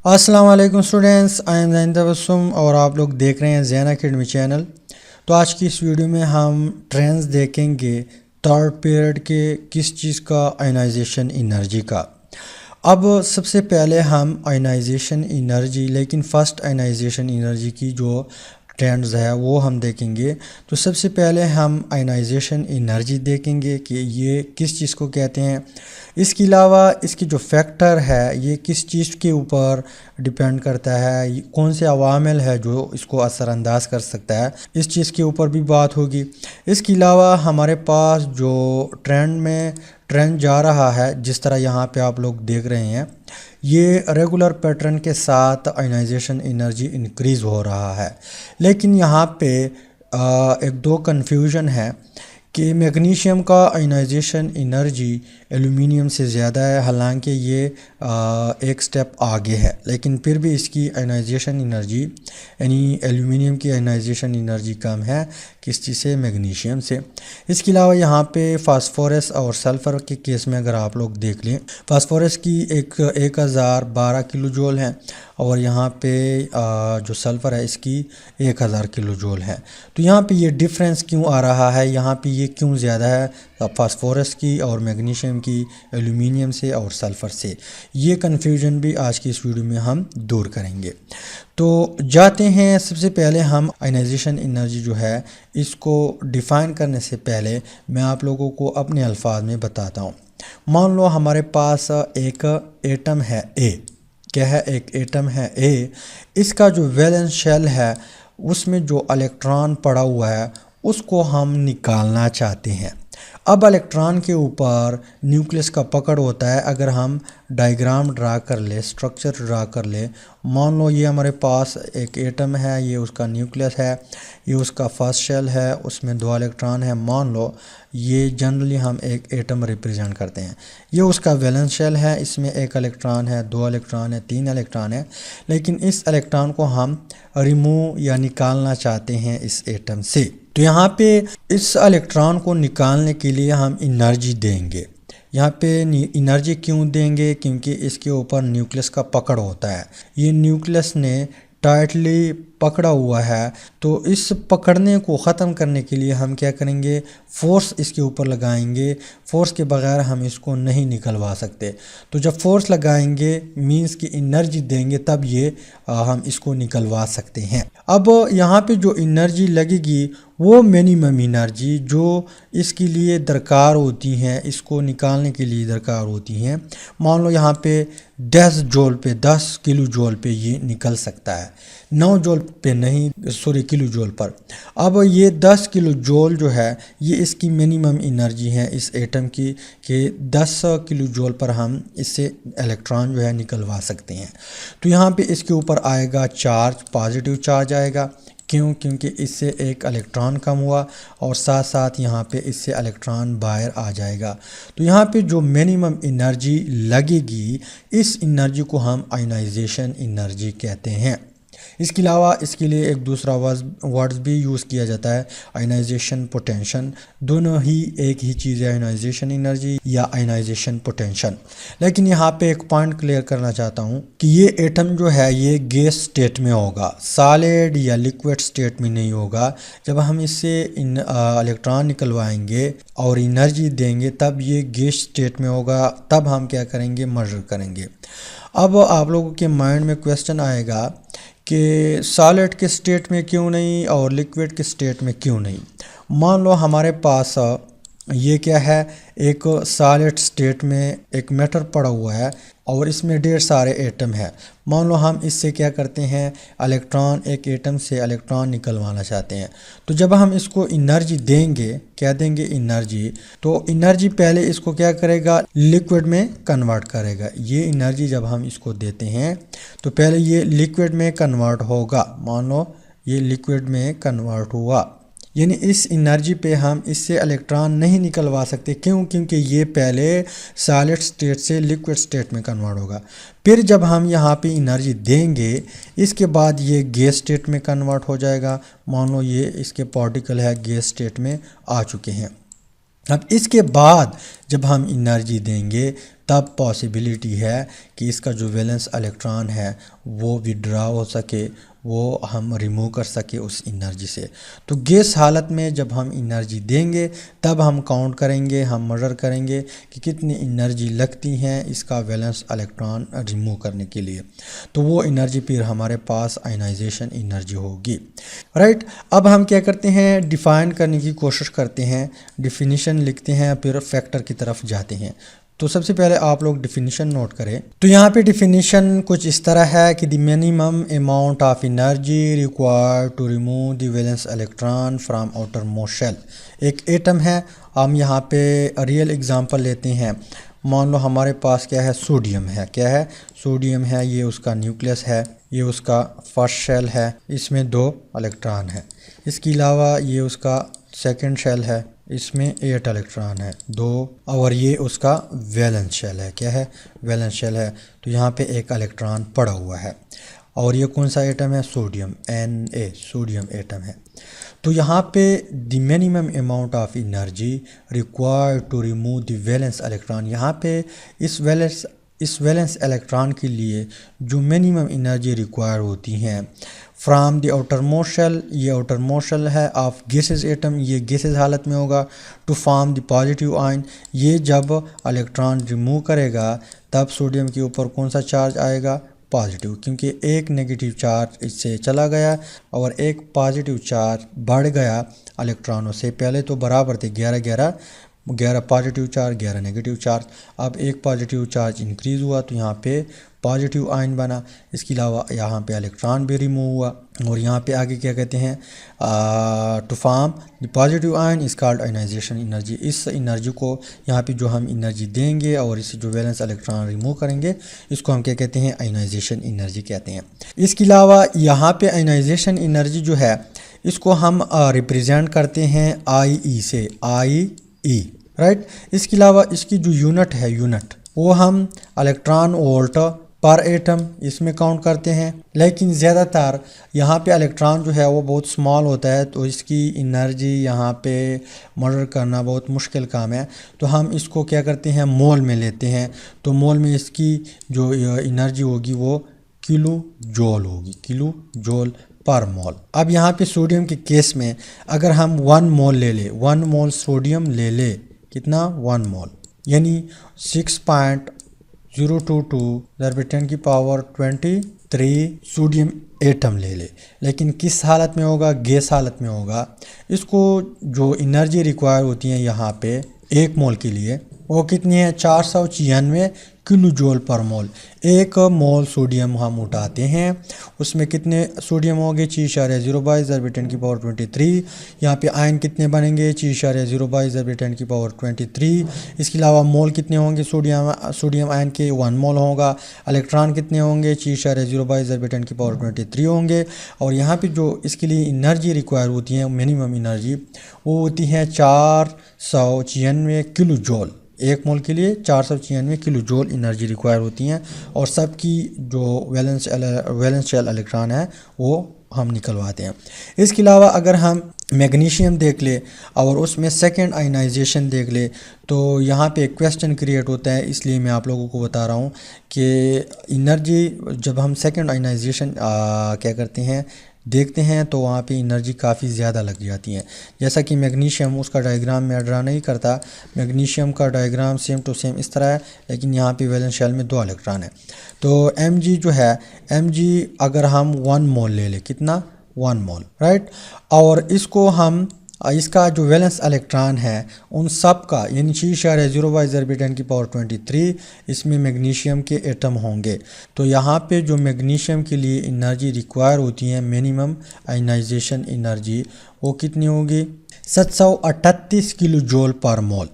अस्सलाम वालेकुम students, I am ज़ैन तबस्सुम और आप लोग देख रहे हैं ज़ैन अकेडमी चैनल। तो आज की इस वीडियो में हम ट्रेंड्स देखेंगे थर्ड पीरियड के किस चीज़ का, आयनाइजेशन एनर्जी का। अब सबसे पहले हम आयनाइजेशन एनर्जी, लेकिन फ़र्स्ट आयनाइजेशन एनर्जी की जो ट्रेंड्स है वो हम देखेंगे। तो सबसे पहले हम आयनाइजेशन एनर्जी देखेंगे कि ये किस चीज़ को कहते हैं। इसके अलावा इसकी जो फैक्टर है ये किस चीज़ के ऊपर डिपेंड करता है, कौन से अवामिल है जो इसको असरअंदाज कर सकता है, इस चीज़ के ऊपर भी बात होगी। इसके अलावा हमारे पास जो ट्रेंड जा रहा है, जिस तरह यहाँ पे आप लोग देख रहे हैं, ये रेगुलर पैटर्न के साथ आयनाइजेशन एनर्जी इंक्रीज़ हो रहा है। लेकिन यहाँ पे एक दो कन्फ्यूजन है कि मैग्नीशियम का आयनाइजेशन एनर्जी एल्यूमिनियम से ज़्यादा है। हालांकि ये एक स्टेप आगे है, लेकिन फिर भी इसकी आयनाइजेशन एनर्जी यानी एल्यूमिनियम की आयनाइजेशन एनर्जी कम है किस चीज़ से, मैग्नीशियम से। इसके अलावा यहाँ पे फास्फोरस और सल्फ़र के केस में अगर आप लोग देख लें, फास्फोरस की 1012 किलो जूल है और यहाँ पे जो सल्फ़र है इसकी 1000 किलो जूल है। तो यहाँ पे ये डिफरेंस क्यों आ रहा है, यहाँ पे ये क्यों ज़्यादा है फास्फोरस की और मैग्नीशियम की एल्यूमिनियम से और सल्फ़र से, ये कन्फ्यूजन भी आज की इस वीडियो में हम दूर करेंगे। तो जाते हैं, सबसे पहले हम आयनाइजेशन एनर्जी जो है इसको डिफ़ाइन करने से पहले मैं आप लोगों को अपने अल्फाज में बताता हूँ। मान लो हमारे पास एक एटम है ए। क्या है? एक एटम है ए। इसका जो वैलेंस शेल है उसमें जो इलेक्ट्रॉन पड़ा हुआ है उसको हम निकालना चाहते हैं। अब इलेक्ट्रॉन के ऊपर न्यूक्लियस का पकड़ होता है। अगर हम डायग्राम ड्रा कर ले, स्ट्रक्चर ड्रा कर ले, मान लो ये हमारे पास एक एटम है, ये उसका न्यूक्लियस है, ये उसका फर्स्ट शेल है, उसमें 2 इलेक्ट्रॉन है। मान लो ये जनरली हम एक एटम रिप्रेजेंट करते हैं। ये उसका वैलेंस शेल है, इसमें 1 इलेक्ट्रॉन है, 2 इलेक्ट्रॉन है, 3 इलेक्ट्रॉन है। लेकिन इस इलेक्ट्रॉन को हम रिमूव या निकालना चाहते हैं इस एटम से। तो यहाँ पे इस इलेक्ट्रॉन को निकालने के लिए हम एनर्जी देंगे। यहाँ पे एनर्जी क्यों देंगे? क्योंकि इसके ऊपर न्यूक्लियस का पकड़ होता है। ये न्यूक्लियस ने टाइटली पकड़ा हुआ है, तो इस पकड़ने को ख़त्म करने के लिए हम क्या करेंगे, फ़ोर्स इसके ऊपर लगाएंगे। फ़ोर्स के बगैर हम इसको नहीं निकलवा सकते। तो जब फोर्स लगाएंगे मींस की एनर्जी देंगे, तब ये हम इसको निकलवा सकते हैं। अब यहाँ पे जो एनर्जी लगेगी वो मिनिमम एनर्जी जो इसके लिए दरकार होती हैं, इसको निकालने के लिए दरकार होती हैं। मान लो यहाँ पे 10 जूल पे, 10 किलो जूल पे ये निकल सकता है, 9 जूल पे नहीं, सॉरी किलो जूल पर। अब ये 10 किलो जूल जो है ये इसकी मिनिमम एनर्जी है इस एटम की, कि 10 किलो जूल पर हम इससे इलेक्ट्रॉन जो है निकलवा सकते हैं। तो यहाँ पे इसके ऊपर आएगा चार्ज, पॉजिटिव चार्ज आएगा। क्यों? क्योंकि इससे एक इलेक्ट्रॉन कम हुआ और साथ साथ यहाँ पे इससे इलेक्ट्रॉन बाहर आ जाएगा। तो यहाँ पे जो मिनिमम एनर्जी लगेगी, इस एनर्जी को हम आयनाइजेशन एनर्जी कहते हैं। इसके अलावा इसके लिए एक दूसरा वर्ड्स भी यूज़ किया जाता है, आयनाइजेशन पोटेंशियल। दोनों ही एक ही चीज़ है, आयनाइजेशन एनर्जी या आयनाइजेशन पोटेंशियल। लेकिन यहाँ पे एक पॉइंट क्लियर करना चाहता हूँ कि ये एटम जो है ये गैस स्टेट में होगा, सॉलिड या लिक्विड स्टेट में नहीं होगा। जब हम इससे इलेक्ट्रॉन निकलवाएंगे और एनर्जी देंगे तब ये गैस स्टेट में होगा, तब हम क्या करेंगे, मर्जर करेंगे। अब आप लोगों के माइंड में क्वेश्चन आएगा कि सॉलिड के स्टेट में क्यों नहीं और लिक्विड के स्टेट में क्यों नहीं। मान लो हमारे पास ये क्या है, एक सॉलिड स्टेट में एक मैटर पड़ा हुआ है और इसमें ढेर सारे एटम है। मान लो हम इससे क्या करते हैं, इलेक्ट्रॉन, एक एटम से इलेक्ट्रॉन निकलवाना चाहते हैं। तो जब हम इसको एनर्जी देंगे, क्या देंगे, एनर्जी, तो एनर्जी पहले इसको क्या करेगा, लिक्विड में कन्वर्ट करेगा। ये एनर्जी जब हम इसको देते हैं तो पहले ये लिक्विड में कन्वर्ट होगा। मान लो ये लिक्विड में कन्वर्ट हुआ, यानी इस एनर्जी पे हम इससे इलेक्ट्रॉन नहीं निकलवा सकते। क्यों? क्योंकि ये पहले सॉलिड स्टेट से लिक्विड स्टेट में कन्वर्ट होगा। फिर जब हम यहाँ पे एनर्जी देंगे, इसके बाद ये गैस स्टेट में कन्वर्ट हो जाएगा। मान लो ये इसके पार्टिकल है गैस स्टेट में आ चुके हैं। अब इसके बाद जब हम एनर्जी देंगे तब पॉसिबिलिटी है कि इसका जो वैलेंस इलेक्ट्रॉन है वो विड्रॉ हो सके, वो हम रिमूव कर सके उस एनर्जी से। तो गैस हालत में जब हम एनर्जी देंगे तब हम काउंट करेंगे, हम मेजर करेंगे कि कितनी एनर्जी लगती हैं इसका वैलेंस इलेक्ट्रॉन रिमूव करने के लिए। तो वो एनर्जी फिर हमारे पास आयनाइजेशन एनर्जी होगी, राइट। अब हम क्या करते हैं, डिफाइन करने की कोशिश करते हैं, डिफिनीशन लिखते हैं, फिर फैक्टर की तरफ जाते हैं। तो सबसे पहले आप लोग डिफिनीशन नोट करें। तो यहाँ पे डिफिनीशन कुछ इस तरह है कि the minimum amount of energy required to remove the valence electron from outermost shell. एक एटम है, हम यहाँ पे रियल एग्जांपल लेते हैं। मान लो हमारे पास क्या है, सोडियम है। क्या है, सोडियम है, ये उसका न्यूक्लियस है, ये उसका फर्स्ट शेल है, इसमें 2 इलेक्ट्रॉन है। इसके अलावा ये उसका सेकंड शेल है, इसमें 8 इलेक्ट्रॉन है 2, और ये उसका वैलेंस शेल है। क्या है, वैलेंस शेल है। तो यहाँ पे 1 इलेक्ट्रॉन पड़ा हुआ है। और ये कौन सा एटम है, सोडियम, Na, सोडियम एटम है। तो यहाँ पे the minimum amount of energy required to remove the valence electron, यहाँ पे इस वैलेंस इलेक्ट्रॉन के लिए जो मिनिमम एनर्जी रिक्वायर होती हैं from the outer most shell, ये आउटर मोस्ट शेल है ऑफ गैसेस एटम, ये गैसेस हालत में होगा, to form the positive ion, ये जब इलेक्ट्रॉन रिमूव करेगा तब सोडियम के ऊपर कौन सा चार्ज आएगा, पॉजिटिव, क्योंकि एक नेगेटिव चार्ज इससे चला गया और एक पॉजिटिव चार्ज बढ़ गया इलेक्ट्रॉनों से। पहले तो बराबर थे 11 पॉजिटिव चार्ज 11 नेगेटिव चार्ज। अब एक पॉजिटिव चार्ज इंक्रीज़ हुआ तो यहाँ पे पॉजिटिव आयन बना। इसके अलावा यहाँ पे इलेक्ट्रॉन भी रिमूव हुआ। और यहाँ पे आगे क्या कहते हैं, to form the positive ion is called ionisation energy. इस एनर्जी को यहाँ पे जो हम एनर्जी देंगे और इस जो वैलेंस इलेक्ट्रॉन रिमूव करेंगे इसको हम क्या कहते हैं, आयनाइजेशन एनर्जी कहते हैं। इसके अलावा यहाँ पे आयनाइजेशन एनर्जी जो है इसको हम रिप्रेजेंट करते हैं IE से, IE, राइट। इसके अलावा इसकी जो यूनिट है, यूनिट वो हम इलेक्ट्रॉन वोल्ट पर एटम इसमें काउंट करते हैं। लेकिन ज़्यादातर यहाँ पे इलेक्ट्रॉन जो है वो बहुत स्मॉल होता है तो इसकी एनर्जी यहाँ पे मेजर करना बहुत मुश्किल काम है। तो हम इसको क्या करते हैं, मोल में लेते हैं। तो मोल में इसकी जो एनर्जी होगी वो किलो जूल होगी, किलो जूल पर मोल। अब यहाँ पे सोडियम के केस में अगर हम 1 मोल ले ले, 1 मोल सोडियम ले ले, कितना, 1 मोल, यानी 6.022 × 10⁻23 सोडियम एटम ले ले। लेकिन किस हालत में होगा, गैस हालत में होगा। इसको जो एनर्जी रिक्वायर होती है यहाँ पे 1 मोल के लिए वो कितनी है, 496 किलो जूल पर मोल। 1 मोल सोडियम हम उठाते हैं, उसमें कितने सोडियम होंगे, 6.022 × 10⁻23। यहाँ पे आयन कितने बनेंगे, 6.022 × 10⁻23। इसके अलावा मोल कितने होंगे सोडियम आयन के, 1 मोल होगा। इलेक्ट्रॉन कितने होंगे, 6.022 × 10⁻23 होंगे। और यहाँ पे जो इसके लिए एनर्जी रिक्वायर होती है, मिनिमम एनर्जी, वो होती है 496 किलो जूल। 1 मोल के लिए 496 किलो जूल एनर्जी रिक्वायर होती हैं। और सबकी जो वैलेंस शेल इलेक्ट्रॉन है वो हम निकलवाते हैं। इसके अलावा अगर हम मैग्नीशियम देख ले और उसमें सेकंड आयनाइजेशन देख ले तो यहाँ पे एक क्वेश्चन क्रिएट होता है, इसलिए मैं आप लोगों को बता रहा हूँ कि एनर्जी जब हम सेकंड आयनाइजेशन क्या करते हैं, देखते हैं तो वहाँ पे एनर्जी काफ़ी ज़्यादा लग जाती है। जैसा कि मैग्नीशियम, उसका डायग्राम मैं ड्रा नहीं करता, मैग्नीशियम का डायग्राम सेम टू सेम इस तरह है, लेकिन यहाँ पे वैलेंस शेल में 2 इलेक्ट्रॉन है। तो Mg जो है, Mg अगर हम 1 मोल ले लें, कितना, 1 मोल, राइट। और इसको हम इसका जो वैलेंस इलेक्ट्रॉन है उन सब का, यानी 6.022 × 10⁻23 इसमें मैग्नीशियम के एटम होंगे। तो यहाँ पे जो मैग्नीशियम के लिए एनर्जी रिक्वायर होती है, मिनिमम आयनाइजेशन एनर्जी, वो कितनी होगी, 738 किलो जूल पर मोल।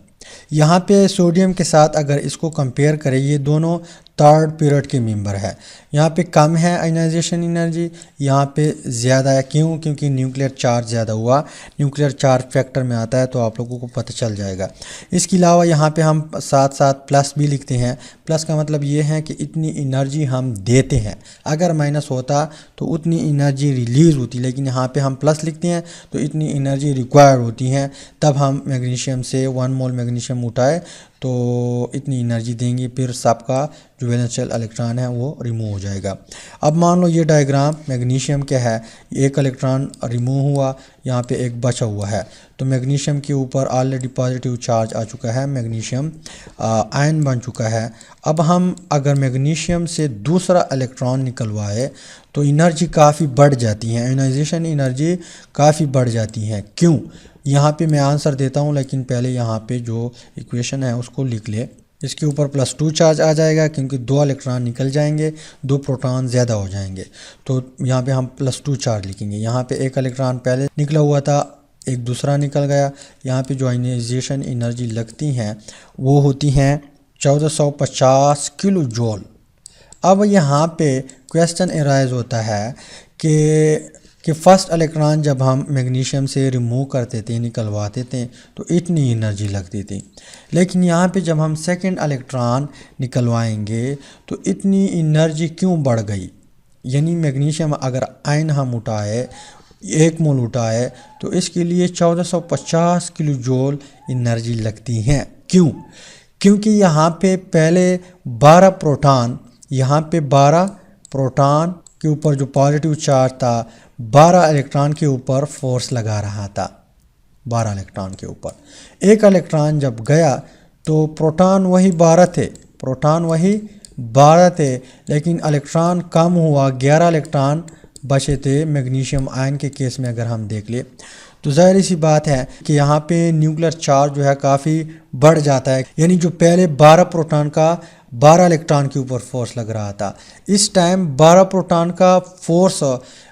यहाँ पे सोडियम के साथ अगर इसको कंपेयर करें, ये दोनों 3rd पीरियड के मेंबर है, यहाँ पे कम है आयनाइजेशन एनर्जी, यहाँ पे ज़्यादा है। क्यों? क्योंकि न्यूक्लियर चार्ज ज़्यादा हुआ, न्यूक्लियर चार्ज फैक्टर में आता है तो आप लोगों को पता चल जाएगा। इसके अलावा यहाँ पे हम साथ साथ प्लस भी लिखते हैं। प्लस का मतलब ये है कि इतनी एनर्जी हम देते हैं, अगर माइनस होता तो उतनी एनर्जी रिलीज़ होती, लेकिन यहाँ पे हम प्लस लिखते हैं तो इतनी एनर्जी रिक्वायर्ड होती है। तब हम मैग्नीशियम से 1 मोल मैग्नीशियम उठाए तो इतनी एनर्जी देंगे, फिर सबका जो वैलेंस शेल इलेक्ट्रॉन है वो रिमूव हो जाएगा। अब मान लो ये डायग्राम मैग्नीशियम क्या है, एक इलेक्ट्रॉन रिमूव हुआ, यहाँ पे एक बचा हुआ है, तो मैग्नीशियम के ऊपर ऑलरेडी पॉजिटिव चार्ज आ चुका है, मैग्नीशियम आयन बन चुका है। अब हम अगर मैग्नीशियम से दूसरा इलेक्ट्रॉन निकलवाए तो एनर्जी काफ़ी बढ़ जाती है, आयनाइजेशन एनर्जी काफ़ी बढ़ जाती है। क्यों? यहाँ पे मैं आंसर देता हूँ, लेकिन पहले यहाँ पे जो इक्वेशन है उसको लिख ले। इसके ऊपर +2 चार्ज आ जाएगा क्योंकि 2 इलेक्ट्रॉन निकल जाएंगे, 2 प्रोटॉन ज़्यादा हो जाएंगे, तो यहाँ पे हम +2 चार्ज लिखेंगे। यहाँ पे एक इलेक्ट्रॉन पहले निकला हुआ था, एक दूसरा निकल गया। यहाँ पे जो आयनाइजेशन एनर्जी लगती हैं वो होती हैं 1450 किलो जूल। अब यहाँ पे क्वेश्चन एराइज होता है कि फर्स्ट इलेक्ट्रॉन जब हम मैग्नीशियम से रिमूव करते थे, निकलवाते थे, तो इतनी एनर्जी लगती थी, लेकिन यहाँ पे जब हम सेकंड इलेक्ट्रॉन निकलवाएंगे तो इतनी एनर्जी क्यों बढ़ गई? यानी मैग्नीशियम अगर आयन हम उठाए 1 मोल उठाए तो इसके लिए 1450 किलो जूल एनर्जी लगती हैं। क्यों? क्योंकि यहाँ पे पहले 12 प्रोटॉन, यहाँ पे 12 प्रोटॉन के ऊपर जो पॉजिटिव चार्ज था 12 इलेक्ट्रॉन के ऊपर फोर्स लगा रहा था, 12 इलेक्ट्रॉन के ऊपर। एक इलेक्ट्रॉन जब गया तो प्रोटॉन वही 12 थे, प्रोटॉन वही 12 थे, लेकिन इलेक्ट्रॉन कम हुआ, 11 इलेक्ट्रॉन बचे थे मैग्नीशियम आयन के केस में। अगर हम देख ले तो जाहिर सी बात है कि यहाँ पे न्यूक्लियर चार्ज जो है काफ़ी बढ़ जाता है। यानी जो पहले 12 प्रोटॉन का 12 इलेक्ट्रॉन के ऊपर फोर्स लग रहा था, इस टाइम 12 प्रोटॉन का फोर्स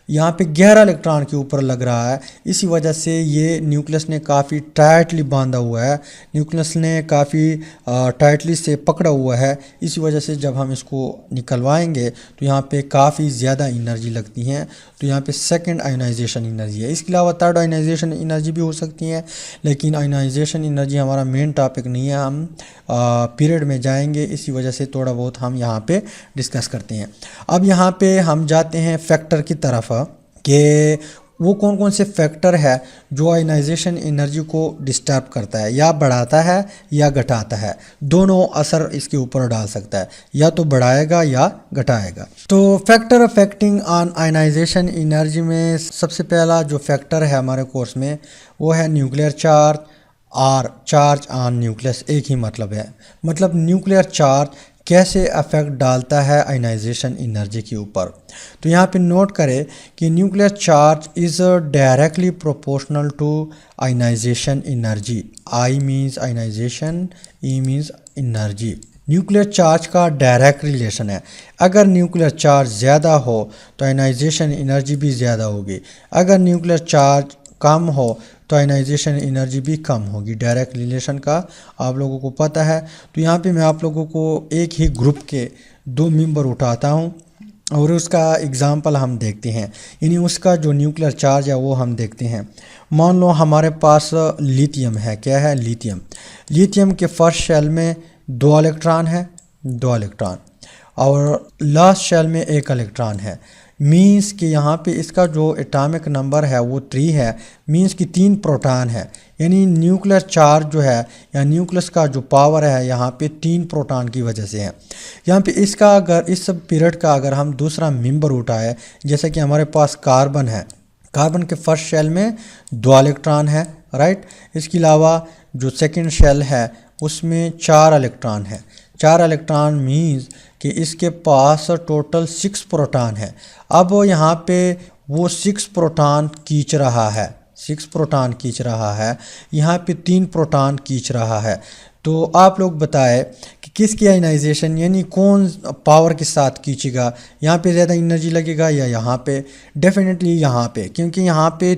यहाँ पे 11 इलेक्ट्रॉन के ऊपर लग रहा है। इसी वजह से ये न्यूक्लियस ने काफ़ी टाइटली बांधा हुआ है, न्यूक्लियस ने काफ़ी टाइटली से पकड़ा हुआ है। इसी वजह से जब हम इसको निकलवाएंगे तो यहाँ पे काफ़ी ज़्यादा एनर्जी लगती है, तो यहाँ पे सेकंड आयनाइजेशन एनर्जी है। इसके अलावा थर्ड आयनाइजेशन एनर्जी भी हो सकती है, लेकिन आयनाइजेशन एनर्जी हमारा मेन टॉपिक नहीं है, हम पीरियड में जाएंगे, इसी वजह से थोड़ा बहुत हम यहाँ पे डिस्कस करते हैं। अब यहाँ पे हम जाते हैं फैक्टर की तरफ कि वो कौन कौन से फैक्टर है जो आयनाइजेशन एनर्जी को डिस्टर्ब करता है, या बढ़ाता है या घटाता है। दोनों असर इसके ऊपर डाल सकता है, या तो बढ़ाएगा या घटाएगा। तो factor affecting on ionisation energy में सबसे पहला जो फैक्टर है हमारे कोर्स में वो है न्यूक्लियर चार्ज और चार्ज ऑन न्यूक्लियस। एक ही मतलब है, मतलब न्यूक्लियर चार्ज कैसे अफेक्ट डालता है आयनाइजेशन एनर्जी के ऊपर। तो यहाँ पे नोट करें कि nuclear charge is directly proportional to ionisation energy. I means ionisation, E means energy. Nuclear charge का डायरेक्ट रिलेशन है। अगर न्यूक्लियर चार्ज ज़्यादा हो तो आयनाइजेशन एनर्जी भी ज़्यादा होगी, अगर न्यूक्लियर चार्ज कम हो तो आयनाइजेशन एनर्जी भी कम होगी। डायरेक्ट रिलेशन का आप लोगों को पता है। तो यहाँ पे मैं आप लोगों को एक ही ग्रुप के 2 मेंबर उठाता हूँ और उसका एग्जांपल हम देखते हैं, यानी उसका जो न्यूक्लियर चार्ज है वो हम देखते हैं। मान लो हमारे पास लिथियम है। क्या है? लिथियम। लिथियम के फर्स्ट शेल में 2 इलेक्ट्रॉन है, 2 इलेक्ट्रॉन, और लास्ट शेल में 1 इलेक्ट्रॉन है। मीन्स कि यहाँ पे इसका जो एटॉमिक नंबर है वो 3 है, मीन्स कि 3 प्रोटॉन है। यानी न्यूक्लियर चार्ज जो है या न्यूक्लियस का जो पावर है यहाँ पे 3 प्रोटॉन की वजह से है। यहाँ पे इसका अगर इस पीरियड का अगर हम दूसरा मेंबर उठाए, जैसे कि हमारे पास कार्बन है, कार्बन के फर्स्ट शेल में 2 इलेक्ट्रॉन है, राइट। इसके अलावा जो सेकंड शेल है उसमें 4 इलेक्ट्रॉन है। 4 इलेक्ट्रॉन मीन्स कि इसके पास टोटल 6 प्रोटॉन है। अब यहाँ पे वो 6 प्रोटॉन खींच रहा है, 6 प्रोटॉन खींच रहा है, यहाँ पे 3 प्रोटॉन खींच रहा है। तो आप लोग बताएं कि किसकी आयनाइजेशन यानी कौन पावर के साथ खींचेगा, यहाँ पे ज़्यादा एनर्जी लगेगा या यहाँ पे? डेफिनेटली यहाँ पे, क्योंकि यहाँ पे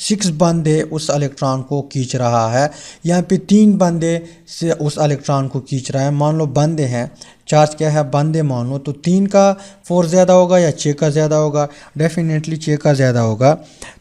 6 बंदे उस इलेक्ट्रॉन को खींच रहा है, यहाँ पे 3 बंदे से उस इलेक्ट्रॉन को खींच रहा है। मान लो बंदे हैं, चार्ज क्या है, बंदे मान लो, तो 3 का फोर्स ज़्यादा होगा या 6 का ज़्यादा होगा? डेफिनेटली 6 का ज़्यादा होगा।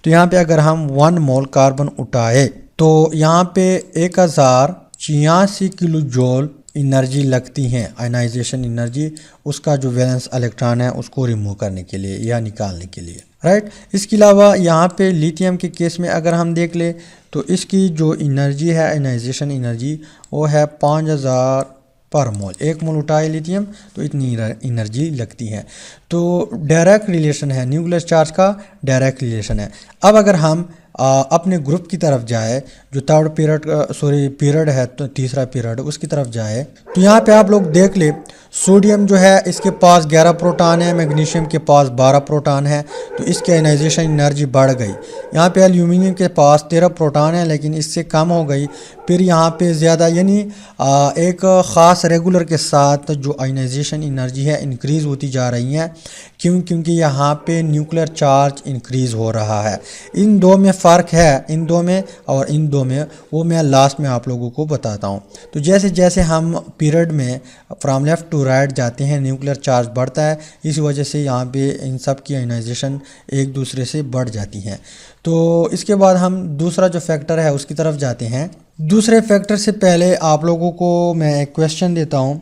तो यहाँ पे अगर हम 1 मोल कार्बन उठाए तो यहाँ पे 1086 किलो जूल एनर्जी लगती है, आयनाइजेशन एनर्जी, उसका जो वैलेंस इलेक्ट्रॉन है उसको रिमूव करने के लिए या निकालने के लिए, राइट। इसके अलावा यहाँ पे लिथियम के केस में अगर हम देख ले तो इसकी जो एनर्जी है, आयनाइजेशन एनर्जी, वो है 5000 पर मोल। 1 मोल उठाए लिथियम तो इतनी एनर्जी लगती है। तो डायरेक्ट रिलेशन है, न्यूक्लियर चार्ज का डायरेक्ट रिलेशन है। अब अगर हम अपने ग्रुप की तरफ जाए, जो थर्ड पीरियड है, तो तीसरा पीरियड, उसकी तरफ जाए, तो यहाँ पे आप लोग देख ले, सोडियम जो है इसके पास 11 प्रोटॉन है, मैग्नीशियम के पास 12 प्रोटॉन है, तो इसकी आयनाइजेशन एनर्जी बढ़ गई। यहाँ पे एल्यूमिनियम के पास 13 प्रोटॉन है लेकिन इससे कम हो गई। फिर यहाँ पे ज़्यादा, यानी एक ख़ास रेगुलर के साथ जो आयनाइजेशन एनर्जी है इंक्रीज़ होती जा रही है। क्योंकि यहाँ पे न्यूक्लियर चार्ज इंक्रीज़ हो रहा है। इन दो में फ़र्क है, इन दो में और इन दो में, वो मैं लास्ट में आप लोगों को बताता हूँ। तो जैसे जैसे हम पीरियड में फ्राम लेफ़्ट टू राइट जाते हैं, न्यूक्लियर चार्ज बढ़ता है, इस वजह से यहाँ पे इन सब की आयनाइजेशन एक दूसरे से बढ़ जाती हैं। तो इसके बाद हम दूसरा जो फैक्टर है उसकी तरफ जाते हैं। दूसरे फैक्टर से पहले आप लोगों को मैं एक क्वेश्चन देता हूँ।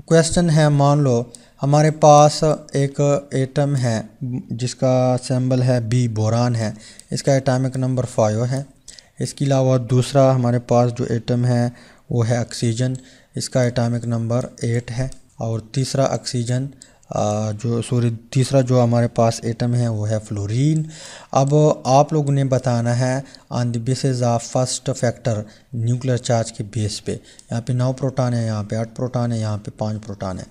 क्वेश्चन है, मान लो हमारे पास एक एटम है जिसका सिंबल है बी, बोरान है, इसका एटॉमिक नंबर 5 है। इसके अलावा दूसरा हमारे पास जो एटम है वो है ऑक्सीजन, इसका एटॉमिक नंबर 8 है। और तीसरा ऑक्सीजन तीसरा जो हमारे पास एटम है वो है फ्लोरीन। अब आप लोगों ने बताना है on the basis of first factor, nuclear charge के बेस पे। यहाँ पे 9 प्रोटॉन है, यहाँ पे 8 प्रोटॉन है, यहाँ पे 5 प्रोटॉन है,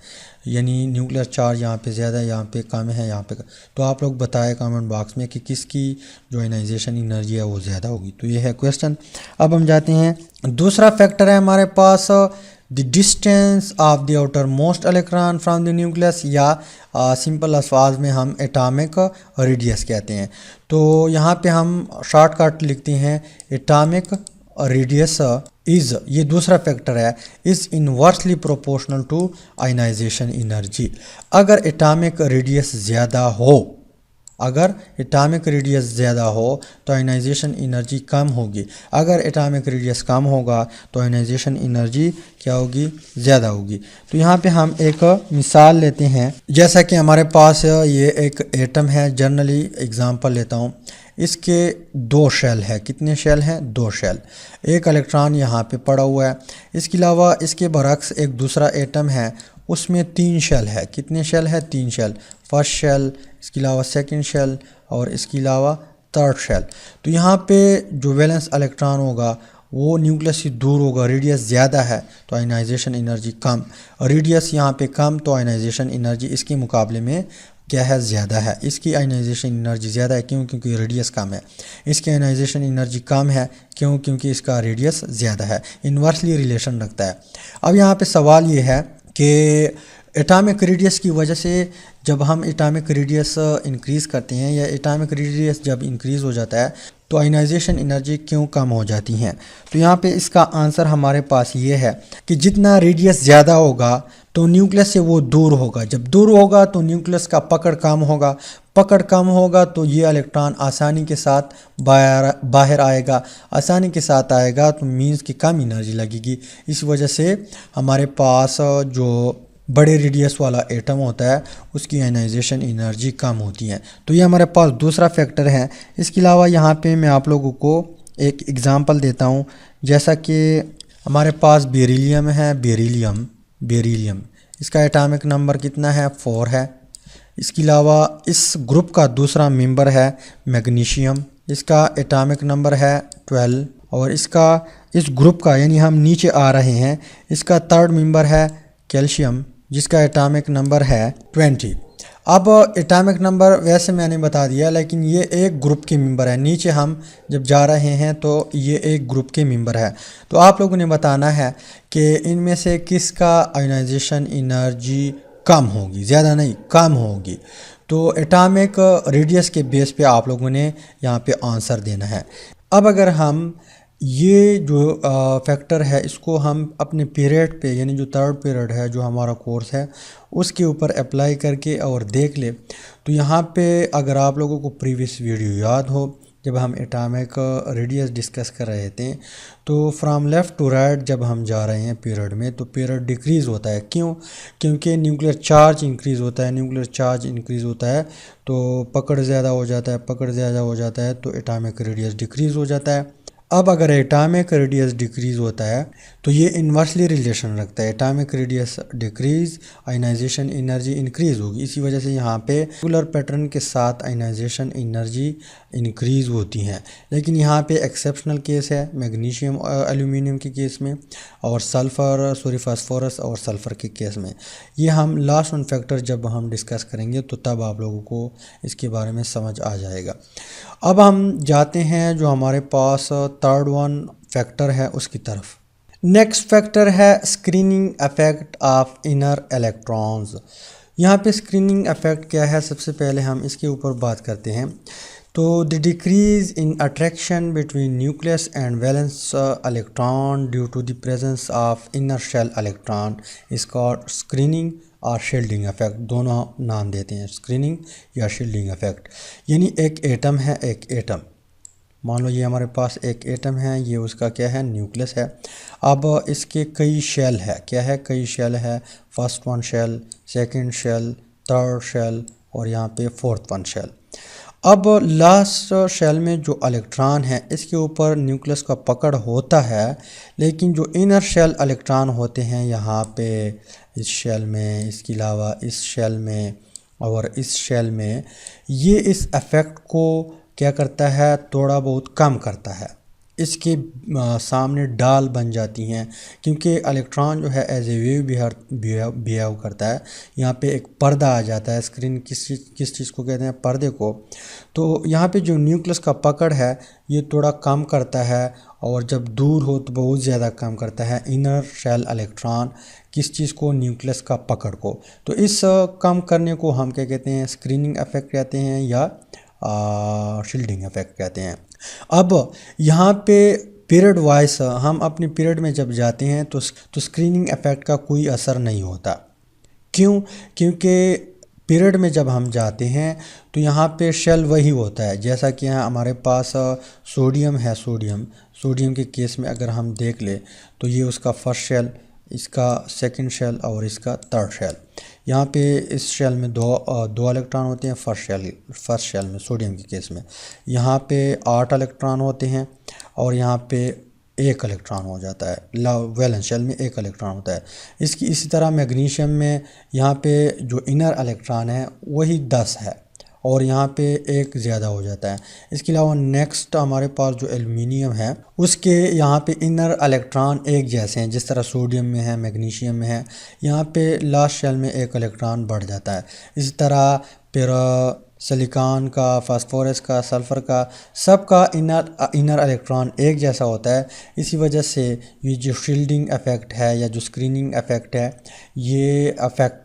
यानी न्यूक्लियर चार्ज यहाँ पे ज़्यादा है, यहाँ पे कम है, यहाँ पे तो आप लोग बताएं कमेंट बॉक्स में कि किसकी जो आयनाइजेशन एनर्जी है वो ज़्यादा होगी। तो ये है क्वेश्चन। अब हम जाते हैं, दूसरा फैक्टर है हमारे पास the distance of the outer most electron from the nucleus, या सिंपल अल्फाज में हम एटॉमिक रेडियस कहते हैं। तो यहाँ पे हम शॉर्टकट लिखते हैं, एटॉमिक रेडियस इज़, ये दूसरा फैक्टर है, is inversely proportional to ionisation energy. अगर एटॉमिक रेडियस ज़्यादा हो, अगर एटॉमिक रेडियस ज़्यादा हो तो आयनाइजेशन एनर्जी कम होगी। अगर एटॉमिक रेडियस कम होगा तो आयनाइजेशन एनर्जी क्या होगी, ज़्यादा होगी। तो यहाँ पे हम एक मिसाल लेते हैं, जैसा कि हमारे पास ये एक एटम है, जनरली एग्जांपल लेता हूँ, इसके 2 शेल है। कितने शेल हैं? 2 शेल। एक इलेक्ट्रॉन यहाँ पे पड़ा हुआ है। इसके अलावा इसके बरक्स एक दूसरा एटम है, उसमें 3 शेल है। कितने शेल है? 3 शेल। फर्स्ट शेल, इसके अलावा सेकंड शेल और इसके अलावा थर्ड शेल। तो यहाँ पे जो वैलेंस इलेक्ट्रॉन होगा वो न्यूक्लियस से दूर होगा, रेडियस ज़्यादा है तो आयनाइजेशन एनर्जी कम। रेडियस यहाँ पे कम तो आयनाइजेशन एनर्जी इसके मुकाबले में क्या है, ज़्यादा है। इसकी आयनाइजेशन एनर्जी ज़्यादा है, क्यों? क्योंकि रेडियस कम है। इसकी आयनाइजेशन एनर्जी कम है, क्यों? क्योंकि इसका रेडियस ज़्यादा है। इन्वर्सली रिलेशन रखता है। अब यहाँ पे सवाल ये है कि एटॉमिक रेडियस की वजह से जब हम एटॉमिक रेडियस इंक्रीज़ करते हैं या एटॉमिक रेडियस जब इंक्रीज़ हो जाता है तो आयनाइजेशन एनर्जी क्यों कम हो जाती हैं? तो यहाँ पे इसका आंसर हमारे पास ये है कि जितना रेडियस ज़्यादा होगा तो न्यूक्लियस से वो दूर होगा। जब दूर होगा तो न्यूक्लियस का पकड़ कम होगा, पकड़ कम होगा तो ये इलेक्ट्रॉन आसानी के साथ बाहर आएगा, आसानी के साथ आएगा तो मीन्स कि कम एनर्जी लगेगी। इस वजह से हमारे पास जो बड़े रेडियस वाला एटम होता है उसकी आयनाइजेशन एनर्जी कम होती है। तो ये हमारे पास दूसरा फैक्टर है। इसके अलावा यहाँ पे मैं आप लोगों को एक एग्ज़ाम्पल देता हूँ, जैसा कि हमारे पास बेरिलियम है, बेरिलियम इसका एटॉमिक नंबर कितना है? 4 है। इसके अलावा इस ग्रुप का दूसरा मेंबर है मैग्नीशियम, इसका एटॉमिक नंबर है 12। और इसका इस ग्रुप का, यानी हम नीचे आ रहे हैं, इसका थर्ड मेंबर है कैल्शियम, जिसका एटॉमिक नंबर है 20। अब एटॉमिक नंबर वैसे मैंने बता दिया, लेकिन ये एक ग्रुप के मेंबर है। नीचे हम जब जा रहे हैं तो ये एक ग्रुप के मेंबर है। तो आप लोगों ने बताना है कि इनमें से किसका आयोनाइजेशन एनर्जी कम होगी, ज़्यादा नहीं कम होगी। तो एटॉमिक रेडियस के बेस पे आप लोगों ने यहाँ पे आंसर देना है। अब अगर हम ये जो फैक्टर है इसको हम अपने पीरियड पे, यानी जो थर्ड पीरियड है जो हमारा कोर्स है उसके ऊपर अप्लाई करके और देख ले, तो यहाँ पे अगर आप लोगों को प्रीवियस वीडियो याद हो जब हम एटॉमिक रेडियस डिस्कस कर रहे थे, तो फ्रॉम लेफ़्ट टू राइट जब हम जा रहे हैं पीरियड में तो पीरियड डिक्रीज़ होता है। क्यों? क्योंकि न्यूक्लियर चार्ज इंक्रीज़ होता है। न्यूक्लियर चार्ज इंक्रीज़ होता है तो पकड़ ज़्यादा हो जाता है, पकड़ ज़्यादा हो जाता है तो एटॉमिक रेडियस डिक्रीज़ हो जाता है। अब अगर एटॉमिक रेडियस डिक्रीज़ होता है तो ये इन्वर्सली रिलेशन रखता है। Atomic radius decrease, ionisation energy increase होगी। इसी वजह से यहाँ पे रेगुलर पैटर्न के साथ आयनाइजेशन एनर्जी इंक्रीज़ होती हैं। लेकिन यहाँ पे एक्सेप्शनल केस है मैग्नीशियम एल्यूमिनियम के केस में, और फास्फोरस और सल्फ़र के केस में। ये हम लास्ट वन फैक्टर जब हम डिस्कस करेंगे तो तब आप लोगों को इसके बारे में समझ आ जाएगा। अब हम जाते हैं जो हमारे पास थर्ड वन फैक्टर है उसकी तरफ। नेक्स्ट फैक्टर है screening effect of inner electrons. यहाँ पे स्क्रीनिंग इफेक्ट क्या है, सबसे पहले हम इसके ऊपर बात करते हैं। तो the decrease in attraction between nucleus and valence electron due to the presence of inner shell electron is called screening और शील्डिंग इफेक्ट। दोनों नाम देते हैं, स्क्रीनिंग या शील्डिंग इफेक्ट। यानी एक एटम है, एक एटम मान लो ये हमारे पास एक एटम है, ये उसका क्या है, न्यूक्लियस है। अब इसके कई शेल है, क्या है, कई शेल है। First one shell, second shell, third shell और यहाँ पे फोर्थ वन शेल। अब लास्ट शेल में जो इलेक्ट्रॉन है इसके ऊपर न्यूक्लियस का पकड़ होता है, लेकिन जो इनर शेल इलेक्ट्रॉन होते हैं यहाँ पे इस शेल में, इसके अलावा इस शेल में और इस शेल में, ये इस इफ़ेक्ट को क्या करता है, थोड़ा बहुत कम करता है। इसके सामने डाल बन जाती हैं, क्योंकि इलेक्ट्रॉन जो है एज ए वेव बिहेव करता है। यहाँ पे एक पर्दा आ जाता है। स्क्रीन किस चीज़ को कहते हैं, पर्दे को। तो यहाँ पे जो न्यूक्लियस का पकड़ है ये थोड़ा कम करता है, और जब दूर हो तो बहुत ज़्यादा कम करता है इनर शेल इलेक्ट्रॉन किस चीज़ को, न्यूक्लियस का पकड़ को। तो इस कम करने को हम क्या कहते हैं, स्क्रीनिंग इफेक्ट कहते हैं या शील्डिंग इफेक्ट कहते हैं। अब यहाँ पे पीरियड वाइज हम अपनी पीरियड में जब जाते हैं तो स्क्रीनिंग इफेक्ट का कोई असर नहीं होता। क्यों? क्योंकि पीरियड में जब हम जाते हैं तो यहाँ पे शेल वही होता है जैसा कि यहाँ हमारे पास सोडियम है। सोडियम के केस में अगर हम देख ले तो ये उसका फर्स्ट शेल, इसका सेकंड शेल और इसका थर्ड शेल। यहाँ पे इस शेल में दो इलेक्ट्रॉन होते हैं फर्स्ट शेल में, सोडियम के केस में। यहाँ पे 8 इलेक्ट्रॉन होते हैं और यहाँ पे 1 इलेक्ट्रॉन हो जाता है। वैलेंस शेल में 1 इलेक्ट्रॉन होता है। इसी तरह मैग्नीशियम में यहाँ पे जो इनर इलेक्ट्रॉन है वही 10 है और यहाँ पे 1 ज़्यादा हो जाता है। इसके अलावा नेक्स्ट हमारे पास जो एल्युमिनियम है उसके यहाँ पे इनर इलेक्ट्रॉन 1 जैसे हैं, जिस तरह सोडियम में है, मैग्नीशियम में है। यहाँ पे लास्ट शेल में 1 इलेक्ट्रॉन बढ़ जाता है। इसी तरह फिर सिलिकॉन का, फास्फोरस का, सल्फ़र का, सब का इनर इलेक्ट्रॉन 1 जैसा होता है। इसी वजह से ये जो शील्डिंग इफ़ेक्ट है या जो स्क्रीनिंग इफ़ेक्ट है, ये इफ़ेक्ट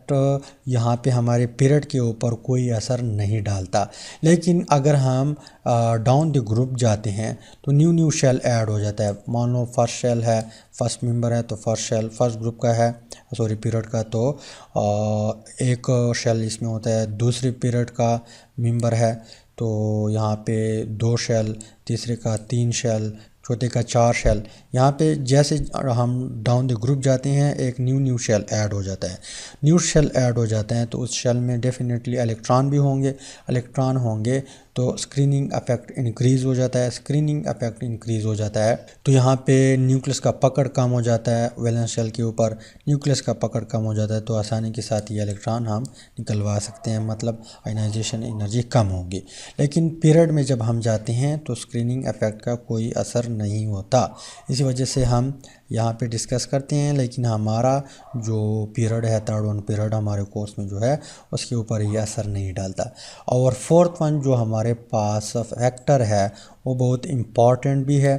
यहाँ पे हमारे पीरियड के ऊपर कोई असर नहीं डालता। लेकिन अगर हम डाउन द ग्रुप जाते हैं तो न्यू शेल ऐड हो जाता है। मान लो फर्स्ट शेल है, फर्स्ट मेंबर है तो फर्स्ट ग्रुप का है, पीरियड का, तो एक शेल इसमें होता है। दूसरे पीरियड का मेंबर है तो यहाँ पे 2 शेल, तीसरे का 3 शेल, चौथे का 4 शेल। यहाँ पे जैसे हम डाउन द ग्रुप जाते हैं एक न्यू शेल ऐड हो जाता है। न्यू शेल ऐड हो जाते हैं तो उस शेल में डेफिनेटली इलेक्ट्रॉन भी होंगे। इलेक्ट्रॉन होंगे तो स्क्रीनिंग इफेक्ट इंक्रीज़ हो जाता है। स्क्रीनिंग इफेक्ट इंक्रीज़ हो जाता है तो यहाँ पे न्यूक्लियस का पकड़ कम हो जाता है। वैलेंस शेल के ऊपर न्यूक्लियस का पकड़ कम हो जाता है तो आसानी के साथ ये इलेक्ट्रॉन हम निकलवा सकते हैं, मतलब आयनाइजेशन एनर्जी कम होगी। लेकिन पीरियड में जब हम जाते हैं तो स्क्रीनिंग इफेक्ट का कोई असर नहीं होता। इसी वजह से हम यहाँ पे डिस्कस करते हैं, लेकिन हमारा जो पीरियड है, थर्ड वन पीरियड हमारे कोर्स में जो है उसके ऊपर ये असर नहीं डालता। और फोर्थ वन जो हमारे पास फैक्टर है वो बहुत इम्पॉर्टेंट भी है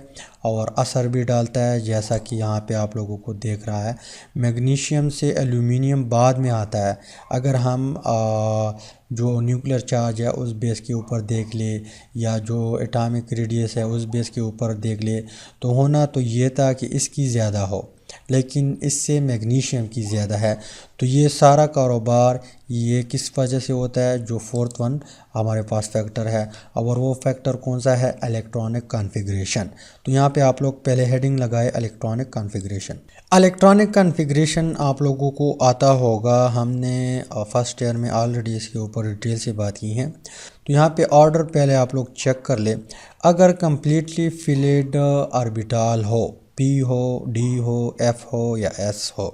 और असर भी डालता है, जैसा कि यहाँ पे आप लोगों को देख रहा है। मैग्नीशियम से एल्यूमिनियम बाद में आता है। अगर हम जो न्यूक्लियर चार्ज है उस बेस के ऊपर देख ले, या जो एटॉमिक रेडियस है उस बेस के ऊपर देख ले, तो होना तो ये था कि इसकी ज़्यादा हो, लेकिन इससे मैग्नीशियम की ज़्यादा है। तो ये सारा कारोबार ये किस वजह से होता है, जो फोर्थ वन हमारे पास फैक्टर है। और वो फैक्टर कौन सा है, इलेक्ट्रॉनिक कॉन्फ़िगरेशन। तो यहाँ पे आप लोग पहले हेडिंग लगाए इलेक्ट्रॉनिक कॉन्फ़िगरेशन। इलेक्ट्रॉनिक कॉन्फ़िगरेशन आप लोगों को आता होगा, हमने फर्स्ट ईयर में ऑलरेडी इसके ऊपर डिटेल से बात की है। तो यहाँ पे ऑर्डर पहले आप लोग चेक कर ले। अगर कम्प्लीटली फिलेड ऑर्बिटल हो, P हो, D हो, F हो या S हो,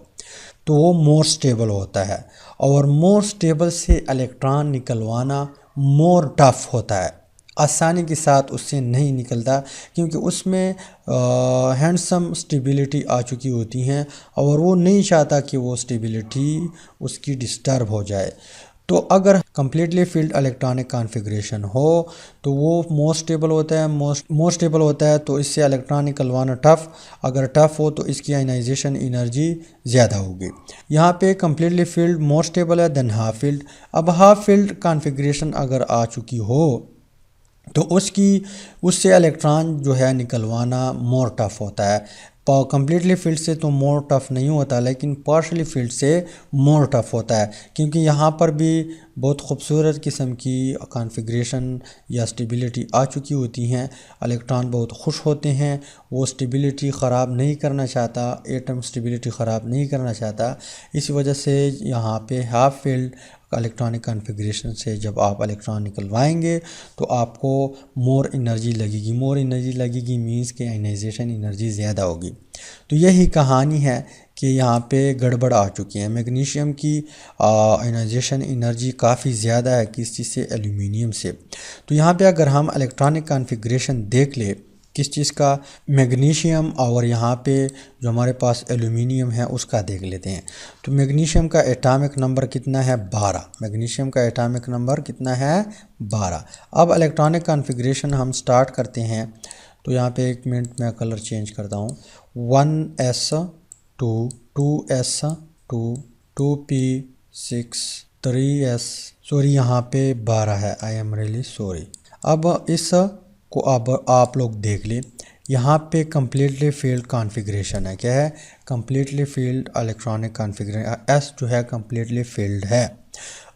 तो वो मोर स्टेबल होता है। और मोर स्टेबल से इलेक्ट्रॉन निकलवाना मोर टफ होता है, आसानी के साथ उससे नहीं निकलता, क्योंकि उसमें हैंडसम स्टेबिलिटी आ चुकी होती हैं और वो नहीं चाहता कि वो स्टेबिलिटी उसकी डिस्टर्ब हो जाए। तो अगर कम्प्लीटली फील्ड इलेक्ट्रॉनिक कॉन्फ़िगरेशन हो तो वो मोर स्टेबल होता है। मोर स्टेबल होता है तो इससे इलेक्ट्रॉन निकलवाना टफ़, अगर टफ़ हो तो इसकी आयनाइजेशन एनर्जी ज़्यादा होगी। यहाँ पे कम्प्लीटली फील्ड मोर स्टेबल है देन हाफ फील्ड। अब हाफ फील्ड कॉन्फ़िगरेशन अगर आ चुकी हो तो उससे इलेक्ट्रॉन जो है निकलवाना मोर टफ़ होता है। कम्प्लीटली फील्ड से तो मोर टफ़ नहीं होता, लेकिन पार्शली फील्ड से मोर टफ़ होता है, क्योंकि यहाँ पर भी बहुत खूबसूरत किस्म की कॉन्फ़िगरेशन या स्टेबिलिटी आ चुकी होती हैं। इलेक्ट्रॉन बहुत खुश होते हैं, वो स्टेबिलिटी ख़राब नहीं करना चाहता, एटम स्टेबिलिटी ख़राब नहीं करना चाहता। इस वजह से यहाँ पे हाफ फील्ड इलेक्ट्रॉनिक कॉन्फ़िगरेशन से जब आप इलेक्ट्रॉन निकलवाएंगे तो आपको मोर एनर्जी लगेगी मींस के आयनाइजेशन एनर्जी ज़्यादा होगी। तो यही कहानी है कि यहाँ पे गड़बड़ आ चुकी है। मैग्नीशियम की आयनाइजेशन एनर्जी काफ़ी ज़्यादा है किस चीज़ से, एल्यूमिनियम से। तो यहाँ पे अगर हम इलेक्ट्रॉनिक कॉन्फ़िगरेशन देख ले किस चीज़ का, मैग्नीशियम, और यहाँ पे जो हमारे पास एल्यूमिनियम है उसका देख लेते हैं। तो मैग्नीशियम का एटॉमिक नंबर कितना है, 12। मैग्नीशियम का एटॉमिक नंबर कितना है, 12। अब इलेक्ट्रॉनिक कॉन्फ़िगरेशन हम स्टार्ट करते हैं। तो यहाँ पे एक मिनट मैं कलर चेंज करता हूँ। 1s2 2s2 2p6 3s, sorry यहाँ पे 12 है, आई एम रियली सॉरी। अब इस को अब आप लोग देख लें, यहाँ पे कम्प्लीटली फील्ड कॉन्फ़िगरेशन है। क्या है, completely field electronic configuration. S जो है कम्प्लीटली फील्ड है।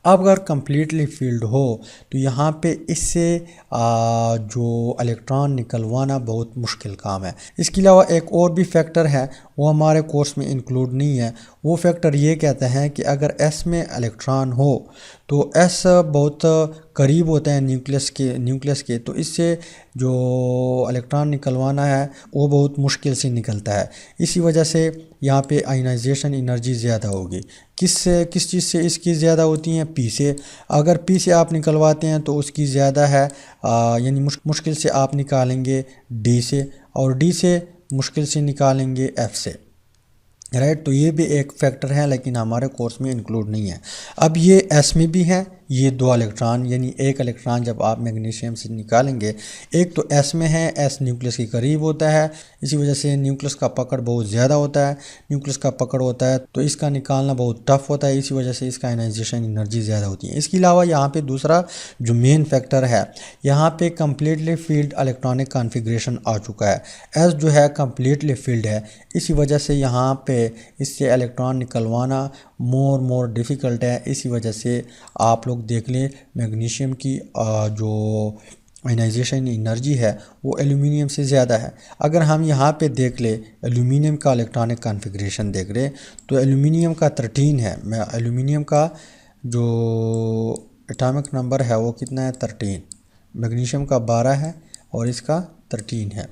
अब अगर कम्प्लीटली फील्ड हो तो यहाँ पे इससे जो इलेक्ट्रॉन निकलवाना बहुत मुश्किल काम है। इसके अलावा एक और भी फैक्टर है, वो हमारे कोर्स में इंक्लूड नहीं है। वो फैक्टर ये कहता है कि अगर एस में इलेक्ट्रॉन हो तो एस बहुत करीब होता है न्यूक्लियस के, तो इससे जो इलेक्ट्रॉन निकलवाना है वो बहुत मुश्किल से निकलता है। इसी वजह से यहाँ पे आयनाइजेशन एनर्जी ज़्यादा होगी। किस चीज़ से इसकी ज़्यादा होती हैं, पी से। अगर पी से आप निकलवाते हैं तो उसकी ज़्यादा है, यानी मुश्किल से आप निकालेंगे डी से, और डी से मुश्किल से निकालेंगे एफ से, राइट। तो ये भी एक फैक्टर है, लेकिन हमारे कोर्स में इंक्लूड नहीं है। अब ये एस में भी है, ये 2 इलेक्ट्रॉन, यानी एक इलेक्ट्रॉन जब आप मैग्नीशियम से निकालेंगे, एक तो एस में है, एस न्यूक्लियस के करीब होता है, इसी वजह से न्यूक्लियस का पकड़ बहुत ज़्यादा होता है। न्यूक्लियस का पकड़ होता है तो इसका निकालना बहुत टफ होता है, इसी वजह से इसका आयनाइजेशन एनर्जी ज़्यादा होती है। इसके अलावा यहाँ पे दूसरा जो मेन फैक्टर है, यहाँ पे कम्प्लीटली फील्ड इलेक्ट्रॉनिक कॉन्फ़िगरेशन आ चुका है। एस जो है कम्प्लीटली फील्ड है, इसी वजह से यहाँ पे इससे इलेक्ट्रॉन निकलवाना मोर डिफ़िकल्ट है। इसी वजह से आप लोग देख लें मैग्नीशियम की जो आयनाइजेशन एनर्जी है वो एल्यूमिनियम से ज़्यादा है। अगर हम यहाँ पे देख ले एल्यूमिनियम का इलेक्ट्रॉनिक कॉन्फ़िगरेशन देख रहे तो एल्यूमिनियम का 13 है। मैं एल्यूमिनियम का जो एटॉमिक नंबर है वो कितना है, 13। मैग्नीशियम का 12 है और इसका 13 है।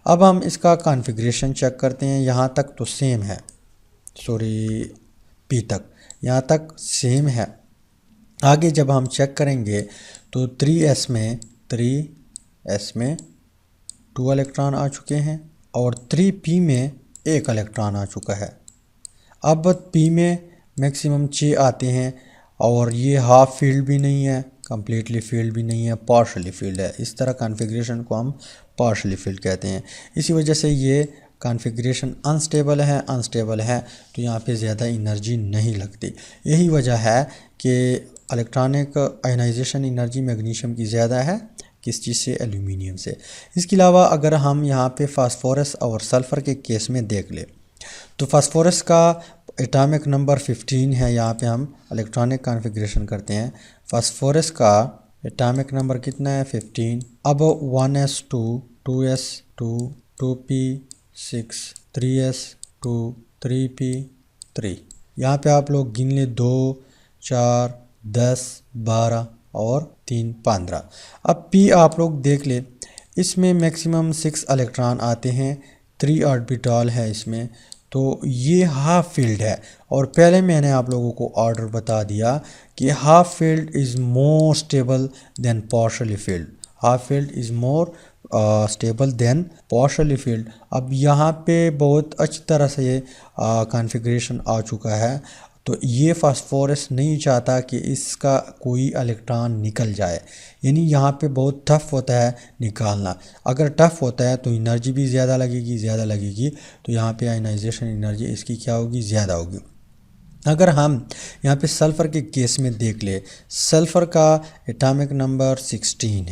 अब हम इसका कॉन्फ़िगरेशन चेक करते हैं। यहाँ तक तो सेम है, सॉरी पी तक, यहाँ तक सेम है। आगे जब हम चेक करेंगे तो 3s में 2 इलेक्ट्रॉन आ चुके हैं और 3p में 1 इलेक्ट्रॉन आ चुका है। अब पी में मैक्सिमम 6 आते हैं और ये हाफ फील्ड भी नहीं है, कम्प्लीटली फील्ड भी नहीं है, पार्शली फील्ड है। इस तरह कॉन्फ़िगरेशन को हम पार्शली फील्ड कहते हैं। इसी वजह से ये कॉन्फ़िगरेशन अनस्टेबल है तो यहाँ पे ज़्यादा एनर्जी नहीं लगती। यही वजह है कि इलेक्ट्रॉनिक आयनाइजेशन एनर्जी मैग्नीशियम की ज़्यादा है, किस चीज़ से, एल्यूमिनियम से। इसके अलावा अगर हम यहाँ पे फास्फोरस और सल्फ़र के केस में देख ले तो फास्फोरस का एटॉमिक नंबर 15 है। यहाँ पे हम इलेक्ट्रॉनिक कॉन्फ़िगरेशन करते हैं, फास्फोरस का एटॉमिक नंबर कितना है, 15। अब 1s2 2s2 2p6 3s2 3p3। यहाँ पे आप लोग गिन ले 2 4 10 12 और 3 15। अब p आप लोग देख ले, इसमें मैक्सिमम 6 इलेक्ट्रॉन आते हैं, 3 ऑर्बिटल है इसमें, तो ये हाफ फील्ड है। और पहले मैंने आप लोगों को ऑर्डर बता दिया कि half field is more stable then partially field, half field is more stable then partially field. अब यहाँ पे बहुत अच्छी तरह से ये कॉन्फ़िगरेशन आ चुका है, तो ये फास्फोरस नहीं चाहता कि इसका कोई इलेक्ट्रॉन निकल जाए, यानी यहाँ पे बहुत टफ होता है निकालना। अगर टफ होता है तो एनर्जी भी ज़्यादा लगेगी, तो यहाँ पे आयनाइजेशन एनर्जी इसकी क्या होगी, ज़्यादा होगी। अगर हम यहाँ पे सल्फ़र के केस में देख ले, सल्फ़र का एटॉमिक नंबर 16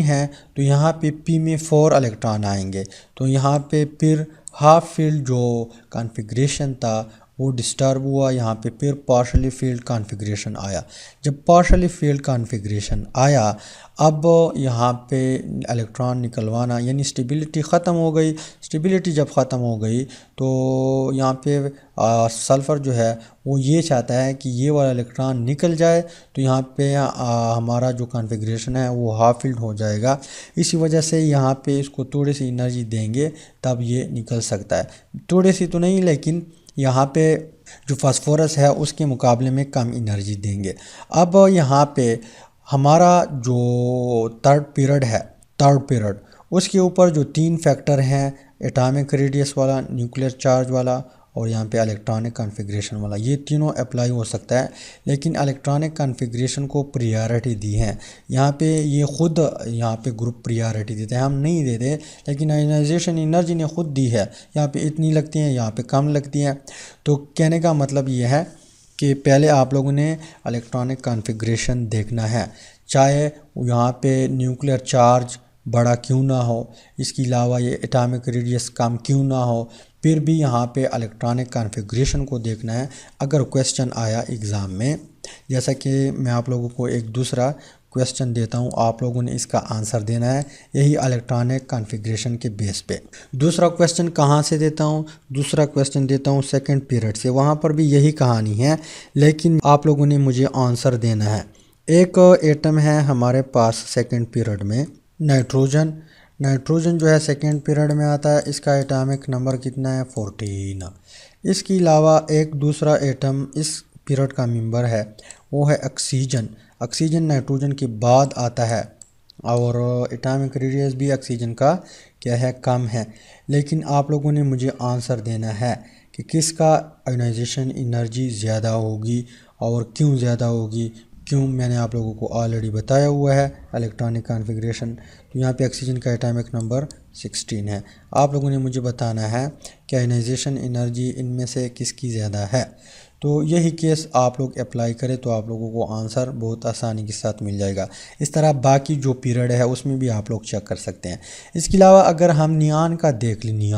है, तो यहाँ पे पी में 4 इलेक्ट्रॉन आएंगे, तो यहाँ पे फिर हाफ फील्ड जो कॉन्फ़िगरेशन था वो डिस्टर्ब हुआ। यहाँ पे फिर पार्शली फील्ड कॉन्फ़िगरेशन आया। जब पार्शली फील्ड कॉन्फ़िगरेशन आया, अब यहाँ पे इलेक्ट्रॉन निकलवाना, यानी स्टेबिलिटी ख़त्म हो गई। स्टेबिलिटी जब ख़त्म हो गई तो यहाँ पे सल्फ़र जो है वो ये चाहता है कि ये वाला इलेक्ट्रॉन निकल जाए, तो यहाँ पे हमारा जो कॉन्फ़िगरेशन है वो हाफ फील्ड हो जाएगा। इसी वजह से यहाँ पे इसको थोड़ी सी एनर्जी देंगे तब ये निकल सकता है, थोड़ी सी तो नहीं, लेकिन यहाँ पे जो फास्फोरस है उसके मुकाबले में कम एनर्जी देंगे। अब यहाँ पे हमारा जो थर्ड पीरियड उसके ऊपर जो 3 फैक्टर हैं, एटॉमिक रेडियस वाला, न्यूक्लियर चार्ज वाला और यहाँ पे इलेक्ट्रॉनिक कॉन्फ़िगरेशन वाला, ये तीनों अप्लाई हो सकता है। लेकिन इलेक्ट्रॉनिक कॉन्फ़िगरेशन को प्रियॉरिटी दी है यहाँ पे, ये ख़ुद यहाँ पे ग्रुप प्रियॉरिटी देते हैं, हम नहीं देते, लेकिन आयनाइजेशन एनर्जी ने ख़ुद दी है। यहाँ पे इतनी लगती हैं, यहाँ पे कम लगती हैं। तो कहने का मतलब ये है कि पहले आप लोगों ने इलेक्ट्रॉनिक कॉन्फ़िगरेशन देखना है, चाहे यहाँ पे न्यूक्लियर चार्ज बड़ा क्यों ना हो, इसके अलावा ये एटॉमिक रेडियस कम क्यों ना हो, फिर भी यहाँ पे इलेक्ट्रॉनिक कॉन्फ़िगरेशन को देखना है। अगर क्वेश्चन आया एग्ज़ाम में, जैसा कि मैं आप लोगों को एक दूसरा क्वेश्चन देता हूँ, आप लोगों ने इसका आंसर देना है यही इलेक्ट्रॉनिक कॉन्फ़िगरेशन के बेस पे। दूसरा क्वेश्चन कहाँ से देता हूँ, दूसरा क्वेश्चन देता हूँ सेकंड पीरियड से, वहाँ पर भी यही कहानी है, लेकिन आप लोगों ने मुझे आंसर देना है। एक एटम है हमारे पास सेकंड पीरियड में, नाइट्रोजन जो है सेकंड पीरियड में आता है, इसका एटॉमिक नंबर कितना है, 14। इसके अलावा एक दूसरा एटम इस पीरियड का मेंबर है, वो है ऑक्सीजन नाइट्रोजन के बाद आता है और एटॉमिक रेडियस भी ऑक्सीजन का क्या है, कम है। लेकिन आप लोगों ने मुझे आंसर देना है कि किसका आयोनाइजेशन एनर्जी ज़्यादा होगी और क्यों ज़्यादा होगी। क्यों, मैंने आप लोगों को ऑलरेडी बताया हुआ है इलेक्ट्रॉनिक कॉन्फ़िगरेशन। तो यहाँ पे ऑक्सीजन का एटॉमिक नंबर 16 है। आप लोगों ने मुझे बताना है कि आयोनाइजेशन एनर्जी इनमें से किसकी ज़्यादा है। तो यही केस आप लोग अप्लाई करें तो आप लोगों को आंसर बहुत आसानी के साथ मिल जाएगा। इस तरह बाकी जो पीरियड है उसमें भी आप लोग चेक कर सकते हैं। इसके अलावा अगर हम नियान का देख लें,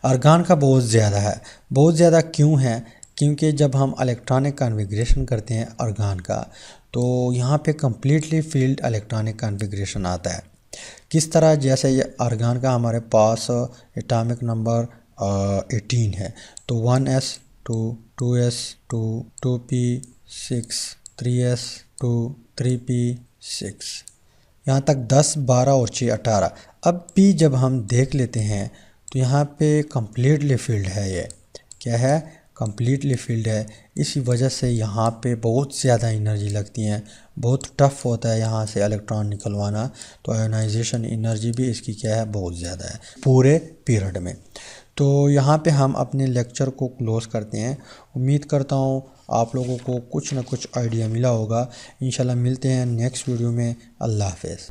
अर्गान का बहुत ज़्यादा है। बहुत ज़्यादा क्यों है, क्योंकि जब हम इलेक्ट्रॉनिक कॉन्फ़िगरेशन करते हैं अर्गान का, तो यहाँ पे कम्प्लीटली फील्ड इलेक्ट्रॉनिक कॉन्फ़िगरेशन आता है। किस तरह, जैसे ये अर्गान का हमारे पास एटॉमिक नंबर 18 है, तो 1s2 2s2 2p6 3s2 3p6, यहाँ तक 10 12 और 6 18। अब p जब हम देख लेते हैं तो यहाँ पे कम्प्लीटली फील्ड है, ये क्या है, कम्प्लीटली फिल्ड है। इसी वजह से यहाँ पे बहुत ज़्यादा एनर्जी लगती है, बहुत टफ़ होता है यहाँ से इलेक्ट्रॉन निकलवाना। तो आयोनाइजेशन एनर्जी भी इसकी क्या है, बहुत ज़्यादा है पूरे पीरियड में। तो यहाँ पे हम अपने लेक्चर को क्लोज़ करते हैं। उम्मीद करता हूँ आप लोगों को कुछ ना कुछ आइडिया मिला होगा। इंशाल्लाह मिलते हैं नेक्स्ट वीडियो में। अल्लाह हाफ़िज़।